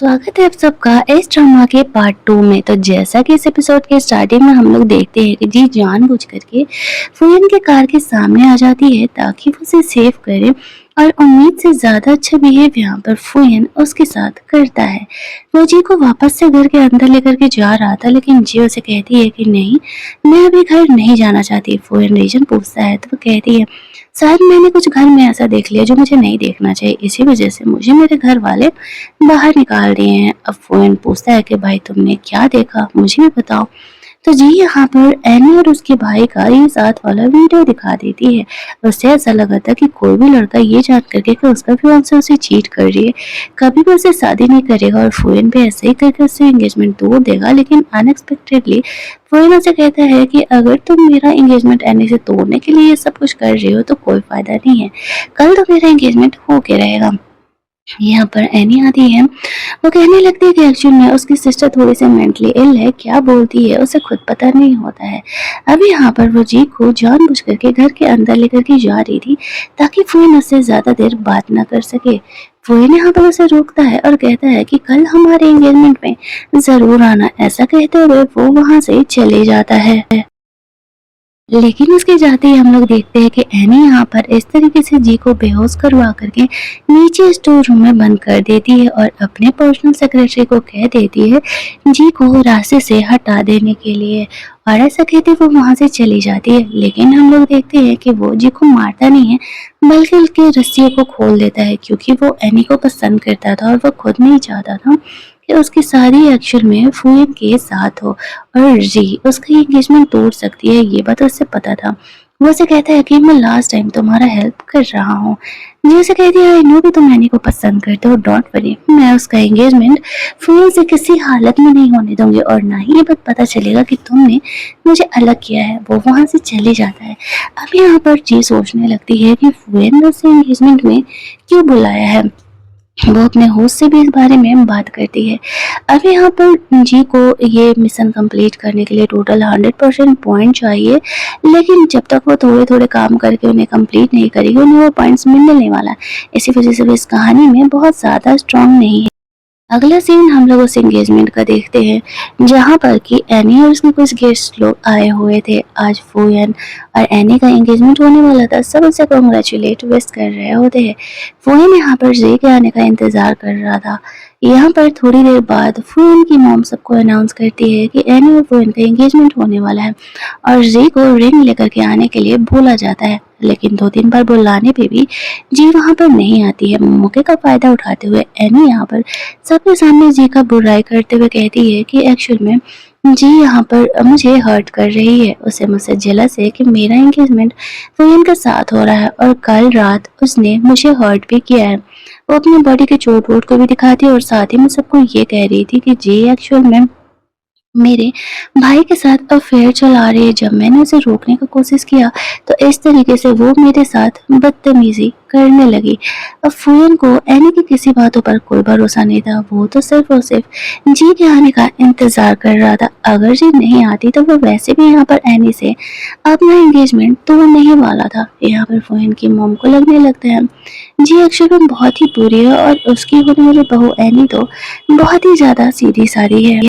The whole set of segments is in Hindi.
स्वागत है आप सबका इस ड्रामा के पार्ट 2 में। तो जैसा कि इस एपिसोड के स्टार्टिंग में हम लोग देखते हैं कि जी जानबूझ करके फुयन के कार के सामने आ जाती है ताकि वो उसे सेव करे और उम्मीद से ज्यादा अच्छा बिहेव यहाँ पर फुयन उसके साथ करता है। वो जी को वापस से घर के अंदर लेकर के जा रहा था, लेकिन जी उसे कहती है कि नहीं, मैं अभी घर नहीं जाना चाहती। फुयन रीजन पूछता है तो वो कहती है शायद मैंने कुछ घर में ऐसा देख लिया जो मुझे नहीं देखना चाहिए, इसी वजह से मुझे मेरे घर वाले बाहर निकाल दिए हैं। अब फुयन पूछता है कि भाई तुमने क्या देखा, मुझे भी बताओ। तो जी यहाँ पर एनी और उसके भाई का ये साथ वाला वीडियो दिखा देती है। उससे ऐसा लगा था कि कोई भी लड़का ये जान करके कि उसका फियांसे उसे चीट कर रही है कभी भी उसे शादी नहीं करेगा और फुयन भी ऐसे ही करके उससे एंगेजमेंट तोड़ देगा। लेकिन अनएक्सपेक्टेडली फुयन उसे कहता है कि अगर तुम मेरा एंगेजमेंट एनी से तोड़ने के लिए ये सब कुछ कर रही हो तो कोई फायदा नहीं है, कल तो मेरा एंगेजमेंट होके रहेगा। यहाँ पर एनी आती है, वो कहने लगती है कि एक्चुअल में उसकी सिस्टर थोड़ी सी मेंटली इल है, क्या बोलती है उसे खुद पता नहीं होता है। अब यहाँ पर वो जी को जानबूझ करके घर के अंदर लेकर के जा रही थी ताकि फुयन उससे ज्यादा देर बात ना कर सके। फुयन यहाँ पर उसे रोकता है और कहता है कि कल हमारे एंगेजमेंट में जरूर आना। ऐसा कहते हुए वो वहां से चले जाता है। लेकिन उसके जाते ही हम लोग देखते हैं कि एनी यहाँ पर इस तरीके से जी को बेहोश करवा करके नीचे स्टोर रूम में बंद कर देती है और अपने पर्सनल सेक्रेटरी को कह देती है जी को रास्ते से हटा देने के लिए। और ऐसा कहते वो वहां से चली जाती है। लेकिन हम लोग देखते हैं कि वो जी को मारता नहीं है बल्कि उसके रस्सियों को खोल देता है, क्योंकि वो एनी को पसंद करता था और वो खुद नहीं चाहता था कि उसकी सारी एक्शन में फुयन के साथ हो और जी उसका एंगेजमेंट तोड़ सकती है, ये बात उससे पता था। वो उसे कहता है कि मैं लास्ट टाइम तुम्हारा हेल्प कर रहा हूँ। जी उसे कहती है आई नो कि तुम एनी को पसंद करते हो, डोंट वरी, मैं उसका एंगेजमेंट फुयन से किसी हालत में नहीं होने दूंगी और ना ही ये बात पता चलेगा कि तुमने मुझे अलग किया है। वो वहां से चले जाता है। अब यहाँ पर जी सोचने लगती है कि फुयन ने उसे एंगेजमेंट में क्यों बुलाया है। वो अपने होस्ट से भी इस बारे में बात करती है। अब यहाँ पर जी को ये मिशन कंप्लीट करने के लिए टोटल 100% पॉइंट चाहिए, लेकिन जब तक वो थोड़े थोड़े काम करके उन्हें कंप्लीट नहीं करेगी उन्हें वो पॉइंट्स मिलने वाला है। इसी वजह से वो इस कहानी में बहुत ज़्यादा स्ट्रांग नहीं है। अगला सीन हम लोग उस एंगेजमेंट का देखते हैं जहाँ पर कि एनी और उसके कुछ गेस्ट लोग आए हुए थे। आज फुयन और एनी का एंगेजमेंट होने वाला था, सब उसे कांग्रेचुलेट विश कर रहे होते हैं। फुयन यहाँ पर जे के आने का इंतजार कर रहा था। यहाँ पर थोड़ी देर बाद फुयन की मॉम सबको अनाउंस करती है कि एनी और फुयन का एंगेजमेंट होने वाला है और जे को रिंग लेकर के आने के लिए बोला जाता है। लेकिन 2-3 बार बुलाने पे भी जी वहां पर नहीं आती है। मौके का फायदा उठाते हुए एनी यहाँ पर सबके सामने जी का बुराई करते हुए कहती है कि एक्चुअल में जी यहाँ पर मुझे हर्ट कर रही है। उसे मुझसे जेलस है कि मेरा एंगेजमेंट फुयन के साथ हो रहा है और कल रात उसने मुझे हर्ट भी किया है। वो अपनी बॉडी के चोट वोट को भी दिखाती है और साथ ही में सबको ये कह रही थी कि जी एक्चुअल में मेरे भाई के साथ अफेयर चला रही है। जब मैंने उसे रोकने का कोशिश किया तो इस तरीके से वो मेरे साथ बदतमीजी करने लगी। अब फुयन को एनी की किसी बातों पर कोई भरोसा नहीं था। वो तो सिर्फ और सिर्फ जी के आने का इंतजार कर रहा था। अगर जी नहीं आती तो वो वैसे भी यहाँ पर एनी से अपना एंगेजमेंट तोड़ने ही वाला था। यहाँ पर फुयन की मॉम को लगने लगता है जी एक्चुअली में बहुत ही बुरी है और उसकी होने वाली बहू एनी तो बहुत ही ज्यादा सीधी सादी है।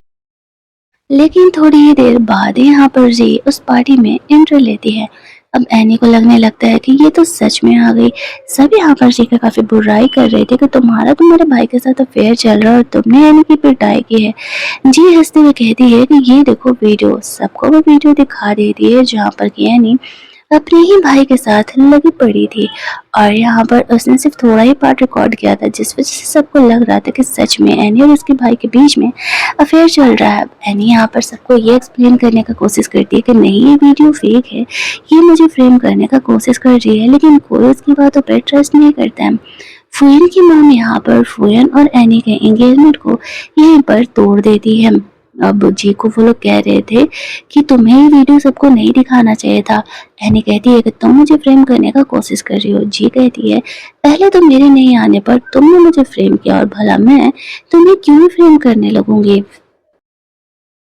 लेकिन थोड़ी ही देर बाद यहाँ पर जी उस पार्टी में एंट्री लेती है। अब एनी को लगने लगता है कि ये तो सच में आ गई। सब यहाँ पर जी का काफी बुराई कर रहे थे कि तुम्हारे भाई के साथ अफेयर चल रहा है और तुमने एनी की पिटाई की है। जी हंसते हुए कहती है कि ये देखो वीडियो, सबको वो वीडियो दिखा देती है जहाँ पर कि एनी अपने ही भाई के साथ लगी पड़ी थी और यहाँ पर उसने सिर्फ थोड़ा ही पार्ट रिकॉर्ड किया था, जिस वजह से सबको लग रहा था कि सच में एनी और उसके भाई के बीच में अफेयर चल रहा है। एनी यहाँ पर सबको ये एक्सप्लेन करने का कोशिश करती है कि नहीं ये वीडियो फेक है, ये मुझे फ्रेम करने का कोशिश कर रही है, लेकिन कोई उसकी बातों पर ट्रस्ट नहीं करता है। फुयन की मॉम यहाँ पर फुयन और एनी के एंगेजमेंट को यहीं पर तोड़ देती है। अब जी को वो लोग कह रहे थे कि तुम्हें ये वीडियो सबको नहीं दिखाना चाहिए था। एनी कहती है कि तुम मुझे फ्रेम करने का कोशिश कर रही हो। जी कहती है पहले तो मेरे नहीं आने पर तुमने मुझे फ्रेम किया और भला मैं तुम्हें क्यों फ्रेम करने लगूंगी।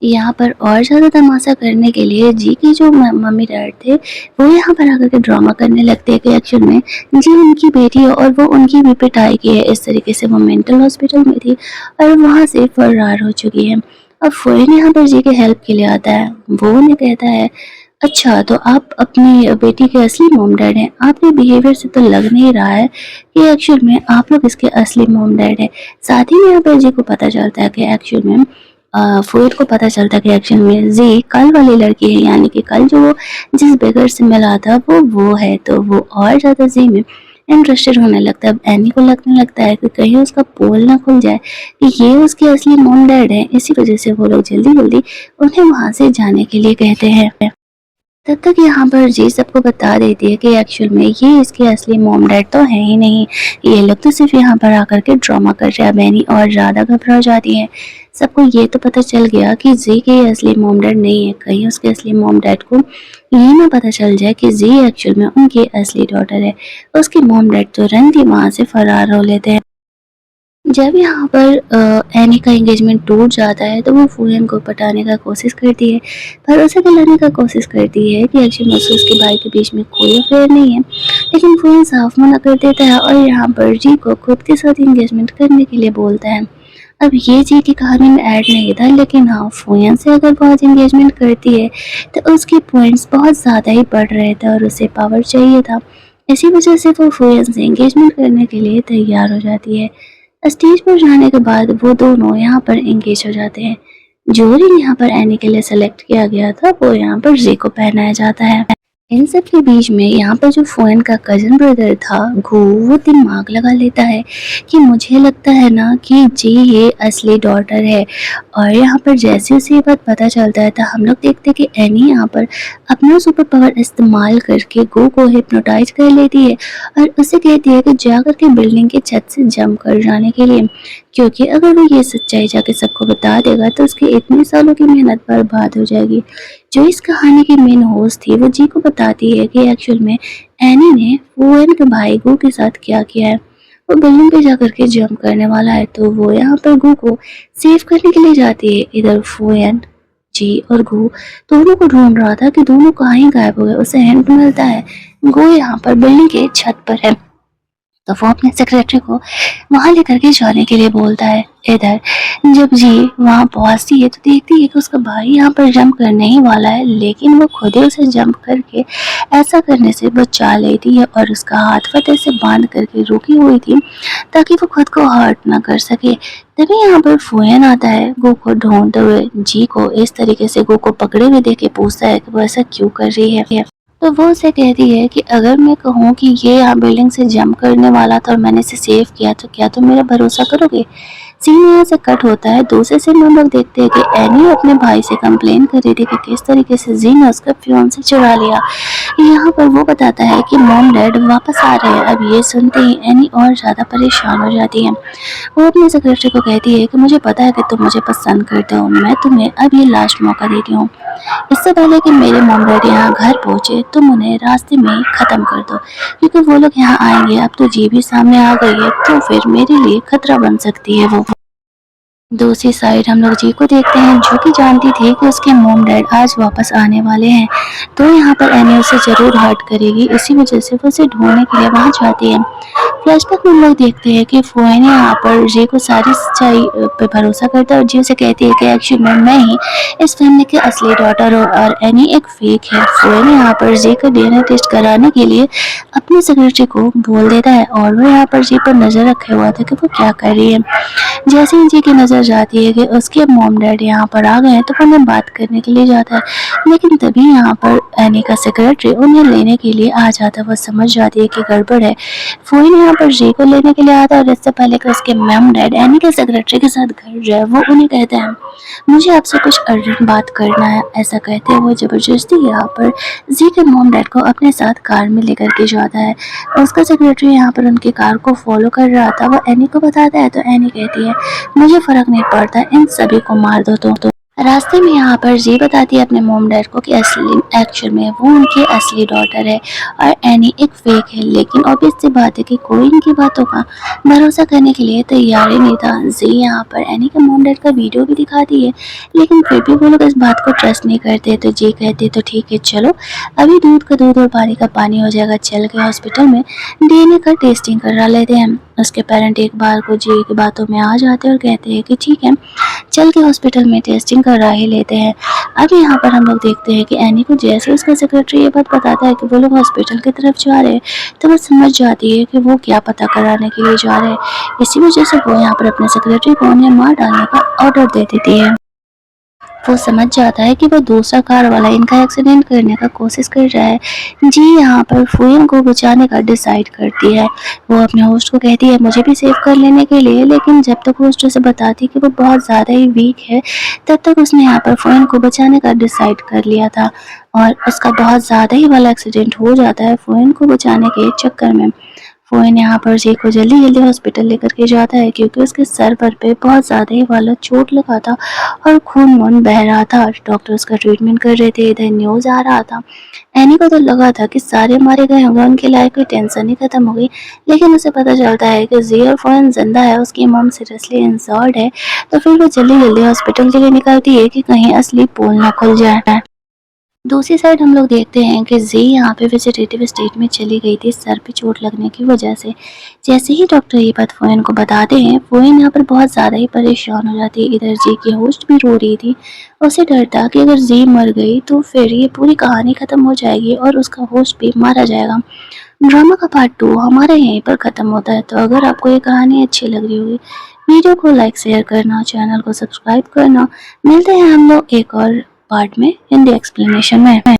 यहाँ पर और ज़्यादा तमाशा करने के लिए जी के जो मम्मी डैड थे वो यहाँ पर आकर के ड्रामा करने लगते हैं कि एक्चुअल में जी उनकी बेटी है और वो उनकी भी पिटाई की है। इस तरीके से वो मेंटल हॉस्पिटल में थी और वहाँ से फरार हो चुकी है। अब फ़ौरन यहाँ पर जी के हेल्प के लिए आता है। वो उन्हें कहता है, अच्छा तो आप अपनी बेटी के असली मॉम डैड हैं। आपके बिहेवियर से तो लग नहीं रहा है कि एक्चुअल में आप लोग इसके असली मॉम डैड हैं। साथ ही में यहाँ पर जी को पता चलता है कि एक्चुअल में फ़ोइद को पता चलता है कि एक्चुअल में ज़ी कल वाली लड़की है, यानी कि कल जो वो जिस बेगर से मिला था वो है। तो वो और ज़्यादा ज़ी में इंटरेस्टेड होने लगता है। अब एनी को लगने लगता है कि कहीं उसका पोल ना खुल जाए कि ये उसके असली मॉम डैड हैं। इसी वजह से वो लोग जल्दी-जल्दी उन्हें वहाँ से जाने के लिए कहते हैं। तब तक यहाँ पर जी सबको बता देती है कि एक्चुअल में ये इसके असली मॉम डैड तो है ही नहीं, ये लोग तो सिर्फ यहाँ पर आकर के ड्रामा कर रहे हैं। बेनी और ज़्यादा घबरा जाती है। सबको ये तो पता चल गया कि जी के ये असली मॉम डैड नहीं है, कहीं उसके असली मॉम डैड को ये ना पता चल जाए कि जी एक्चुअल में उनकी असली डॉटर है। उसके मॉम डैड तुरंत ही वहाँ से फरार हो लेते हैं। जब यहाँ पर एनी का एंगेजमेंट टूट जाता है तो वो फूयन को पटाने का कोशिश करती है, भरोसा दिलाने का कोशिश करती है कि एक्चुअली मुझसे उसके भाई के बीच में कोई अफेयर नहीं है। लेकिन फूयन साफ मना कर देता है और यहाँ पर जी को खुद के साथ एंगेजमेंट करने के लिए बोलता है। अब ये जी की कहानी में ऐड नहीं था, लेकिन हाँ फूयन से अगर बहुत एंगेजमेंट करती है तो उसके पॉइंट्स बहुत ज़्यादा ही बढ़ रहे थे और उसे पावर चाहिए था। इसी वजह से वो फूयन से एंगेजमेंट करने के लिए तैयार हो जाती है। स्टेज पर जाने के बाद वो दोनों यहाँ पर एंगेज हो जाते हैं। जो रिंग यहाँ पर एनी के लिए सेलेक्ट किया गया था वो यहाँ पर जी को पहनाया जाता है। इन सब के बीच में यहाँ पर जो फ़ोएन का कज़न ब्रदर था घू, वो दिमाग लगा लेता है कि मुझे लगता है ना कि जी ये असली डॉटर है। और यहाँ पर जैसे उसे ये बात पता चलता है तो हम लोग देखते हैं कि एनी यहाँ पर अपना सुपर पावर इस्तेमाल करके गो को हिप्नोटाइज कर लेती है और उसे कहती है कि जा करके बिल्डिंग के छत से जंप कर जाने के लिए, क्योंकि अगर वो ये सच्चाई जाके सबको बता देगा तो उसकी इतने सालों की मेहनत बर्बाद हो जाएगी। जो इस कहानी की मेन होस्ट थी वो जी को बताती है कि एक्चुअल में एनी ने फूएन के भाई गू के साथ क्या किया है। वो बिल्डिंग पे जाकर के जंप करने वाला है तो वो यहाँ पर गू को सेव करने के लिए जाती है। इधर फूएन जी और गू दोनों को ढूंढ रहा था कि दोनों कहाँ ही गायब हो गए। उसे हिंट मिलता है गू यहाँ पर बिल्डिंग के छत पर है, तो वो अपने सेक्रेटरी को वहाँ लेकर के जाने के लिए बोलता है। इधर जब जी वहाँ पहुँचती है तो देखती है कि उसका भाई यहाँ पर जंप करने ही वाला है, लेकिन वो खुद ही उसे जंप करके ऐसा करने से बचा लेती है और उसका हाथ फतेह से बांध करके रुकी हुई थी ताकि वो खुद को हर्ट ना कर सके। तभी यहाँ पर फूयन आता है गो को ढूंढते हुए। जी को इस तरीके से गो को पकड़े हुए देख के पूछता है कि वो ऐसा क्यों कर रही है। तो वो उसे कहती है कि अगर मैं कहूँ कि ये यहाँ बिल्डिंग से जंप करने वाला था और मैंने इसे सेव किया तो क्या तुम मेरा भरोसा करोगे। सीन यहाँ से कट होता है। दूसरे सीन में हम लोग देखते हैं कि एनी अपने भाई से कंप्लेन कर रही थी कि किस तरीके से जी ने उसका फियांसे चुरा लिया। यहाँ पर वो बताता है कि मॉम डैड वापस आ रहे हैं। अब ये सुनते ही एनी और ज़्यादा परेशान हो जाती है। वो अपने सेक्रेटरी को कहती है कि मुझे पता है कि तुम मुझे पसंद करते हो, मैं तुम्हें अब ये लास्ट मौका देती हूँ। इससे पहले कि मेरे मॉम डैड यहाँ घर पहुँचे तुम उन्हें रास्ते में ही ख़त्म कर दो, क्योंकि वो लोग यहाँ आएंगे। अब तो जी भी सामने आ गई है तो फिर मेरे लिए खतरा बन सकती है वो। दूसरी साइड हम लोग जी को देखते हैं जो कि जानती थी कि उसके मॉम डैड आज वापस आने वाले हैं, तो यहाँ पर एनी उसे ज़रूर हर्ट करेगी। इसी वजह से वो उसे ढूंढने के लिए वहाँ जाती है। फ्लैशबैक में हम लोग देखते हैं कि फुएन यहाँ पर जी को सारी सच्चाई पे भरोसा करता है और जी उसे कहती है कि एक्चुअली में मैं ही इस फैमिली के असली डॉटर हूँ और एनी एक फेक है। फुएन यहाँ पर जी का डीएनए टेस्ट कराने के लिए अपने सेक्रेटरी को बोल देता है और वो यहाँ पर जी पर नज़र रखे हुआ था कि वो क्या कर रही है। जैसे ही जी की नज़र जाती है कि उसके मॉम डैड यहाँ पर आ गए हैं तो वो उन्हें बात करने के लिए जाता है, लेकिन तभी यहाँ पर एनी का सेक्रेटरी उन्हें लेने के लिए आ जाता है। वो समझ जाती है कि गड़बड़ है। फुएन यहाँ पर जी को लेने के लिए आता है और इससे पहले कि उसके मॉम डैड एनी के सेक्रेटरी के साथ घर जाए वो उन्हें कहते हैं मुझे आपसे कुछ अर्जेंट बात करना है। ऐसा कहते हुए जबरदस्ती यहाँ पर जी के मॉम डैड को अपने साथ कार में लेकर के जाता है। उसका सेक्रेटरी यहाँ पर उनकी कार को फॉलो कर रहा था। वो एनी को बताता है तो एनी कहती है मुझे फर्क नहीं पड़ता, इन सभी को मार दो। तो रास्ते में यहाँ पर जी बताती है अपने मॉम डैड को कि असली एक्चुअल में वो उनकी असली डॉटर है और एनी एक फेक है। लेकिन ऑब्वियस सी बात है कि कोई इनकी बातों का भरोसा करने के लिए तैयार ही नहीं था। जी यहाँ पर एनी के मॉम डैड का वीडियो भी दिखाती है, लेकिन फिर भी वो लोग इस बात को ट्रस्ट नहीं करते। तो जी कहते तो ठीक है, चलो अभी दूध का दूध और पानी का पानी हो जाएगा, चल के हॉस्पिटल में डीएनए का टेस्टिंग करा लेते हैं। उसके पेरेंट एक बार को जी की बातों में आ जाते हैं और कहते हैं कि ठीक है, चल के हॉस्पिटल में टेस्टिंग करा ही लेते हैं। अब यहाँ पर हम लोग देखते हैं कि एनी को जैसे उसका सेक्रेटरी ये बात बताता है कि वो लोग हॉस्पिटल की तरफ जा रहे हैं, तो वो समझ जाती है कि वो क्या पता कराने के लिए जा रहे हैं। इसी वजह से वो यहाँ पर अपने सेक्रेटरी को उन्हें मार डालने का ऑर्डर दे देती है। वो समझ जाता है कि वो दूसरा कार वाला इनका एक्सीडेंट करने का कोशिश कर रहा है। जी यहाँ पर फुयन को बचाने का डिसाइड करती है। वो अपने होस्ट को कहती है मुझे भी सेव कर लेने के लिए, लेकिन जब तक होस्ट उसे बताती कि वो बहुत ज़्यादा ही वीक है, तब तक उसने यहाँ पर फुयन को बचाने का डिसाइड कर लिया था और उसका बहुत ज़्यादा ही वाला एक्सीडेंट हो जाता है फुयन को बचाने के चक्कर में। फोन यहाँ पर जी को जल्दी जल्दी हॉस्पिटल लेकर के जाता है, क्योंकि उसके सर पर पे बहुत ज़्यादा ही वाला चोट लगा था और खून वून बह रहा था। डॉक्टर उसका ट्रीटमेंट कर रहे थे, इधर न्यूज़ आ रहा था। एनी को तो लगा था कि सारे मारे गए होंगे, उनकी लाइफ की टेंशन ही खत्म हो गई। लेकिन उसे पता चलता है कि जी और फोन जिंदा है, उसकी मॉम सीरियसली इंजर्ड है। तो फिर वो जल्दी जल्दी हॉस्पिटल के लिए निकलती है कि कहीं असली पोल ना खुल जाए। दूसरी साइड हम लोग देखते हैं कि जी यहाँ पे वेजिटेटिव स्टेट में चली गई थी सर पे चोट लगने की वजह से। जैसे ही डॉक्टर ये बात फोयन को बताते हैं, फोयन यहाँ पर बहुत ज़्यादा ही परेशान हो जाती है। इधर जी की होस्ट भी रो रही थी। उसे डर था कि अगर जी मर गई तो फिर ये पूरी कहानी ख़त्म हो जाएगी और उसका होस्ट भी मारा जाएगा। ड्रामा का पार्ट 2 हमारे यहीं पर ख़त्म होता है। तो अगर आपको ये कहानी अच्छी लग रही होगी, वीडियो को लाइक शेयर करना, चैनल को सब्सक्राइब करना। मिलते हैं हम लोग एक और पार्ट में हिंदी एक्सप्लेनेशन में।